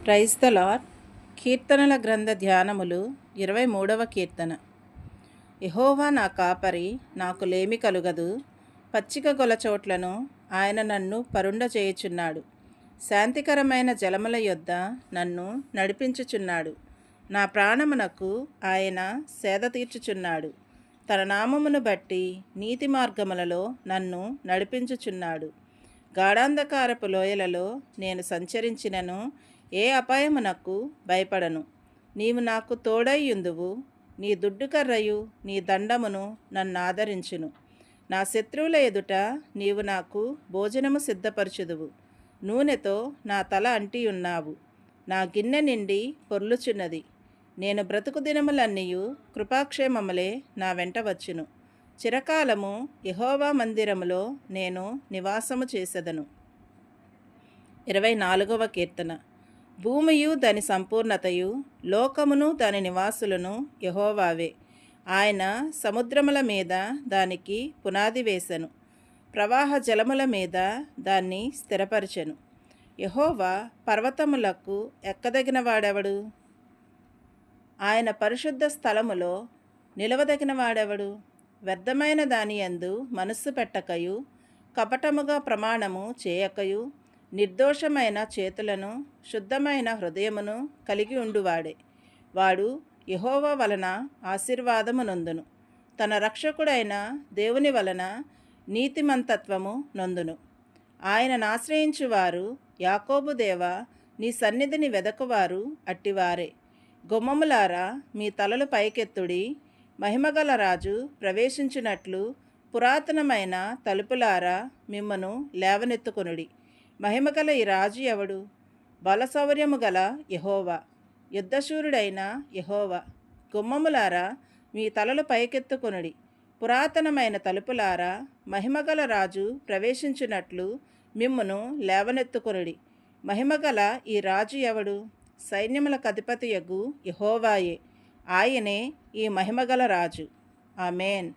Praise the lord. కీర్తనల గ్రంథ ధ్యానములు 23వ కీర్తన. యెహోవా నా కాపరి, నాకు లేమి కలుగదు. పచ్చిక గొల చోట్లను ఆయన నన్ను పరుండచేయుచున్నాడు. శాంతికరమైన జలముల యొద్ద నన్ను నడిపించుచున్నాడు. నా ప్రాణమునకు ఆయన సేద తీర్చుచున్నాడు. తన నామమును బట్టి నీతి మార్గములలో నన్ను నడిపించుచున్నాడు. గాఢాంధకారపు లోయలలో నేను సంచరించినను ఏ అపాయమునకు భయపడను. నీవు నాకు తోడైయుందువు. నీ దుడ్డుకర్రయు నీ దండమును నన్నాదరించును. నా శత్రువుల ఎదుట నీవు నాకు భోజనము సిద్ధపరచుదువు. నూనెతో నా తల అంటియున్నావు. నా గిన్నె నిండి పొర్లుచున్నది. నేను బ్రతుకు దినములన్నీయు కృపాక్షేమములే నా వెంట వచ్చును. చిరకాలము యెహోవా మందిరములో నేను నివాసము చేసెదను. 24వ కీర్తన. భూమియు దాని సంపూర్ణతయు, లోకమును దాని నివాసులను యెహోవావే. ఆయన సముద్రముల మీద దానికి పునాది వేసెను, ప్రవాహ జలముల మీద దాన్ని స్థిరపరచెను. యెహోవా పర్వతములకు ఎక్కదగిన వాడెవడు? ఆయన పరిశుద్ధ స్థలములో నిలవదగిన వాడెవడు? వ్యర్థమైన దానియందు మనస్సు పెట్టకయు, కపటముగా ప్రమాణము చేయకయు, నిర్దోషమైన చేతులను శుద్ధమైన హృదయమును కలిగి ఉండువాడే. వాడు యెహోవా వలన ఆశీర్వాదము నొందును. తన రక్షకుడైన దేవుని వలన నీతిమంతత్వము నొందును. ఆయనను ఆశ్రయించువారు, యాకోబు దేవా, నీ సన్నిధిని వెదకువారు అట్టివారే. గుమ్మములారా, మీ తలలు పైకెత్తుడి. మహిమగల రాజు ప్రవేశించినట్లు పురాతనమైన తలుపులారా, మిమ్మను లేవనెత్తుకొనుడి. మహిమగల ఈ రాజు ఎవడు? బలశౌర్యము గల యెహోవా, యుద్ధశూరుడైన యెహోవా. గుమ్మములారా, మీ తలలు పైకెత్తుకొనుడి. పురాతనమైన తలుపులారా, మహిమగల రాజు ప్రవేశించినట్లు మిమ్మును లేవనెత్తుకొనుడి. మహిమగల ఈ రాజు ఎవడు? సైన్యములకు అధిపతియగు యెహోవాయే. ఆయనే ఈ మహిమగల రాజు. ఆమేన్.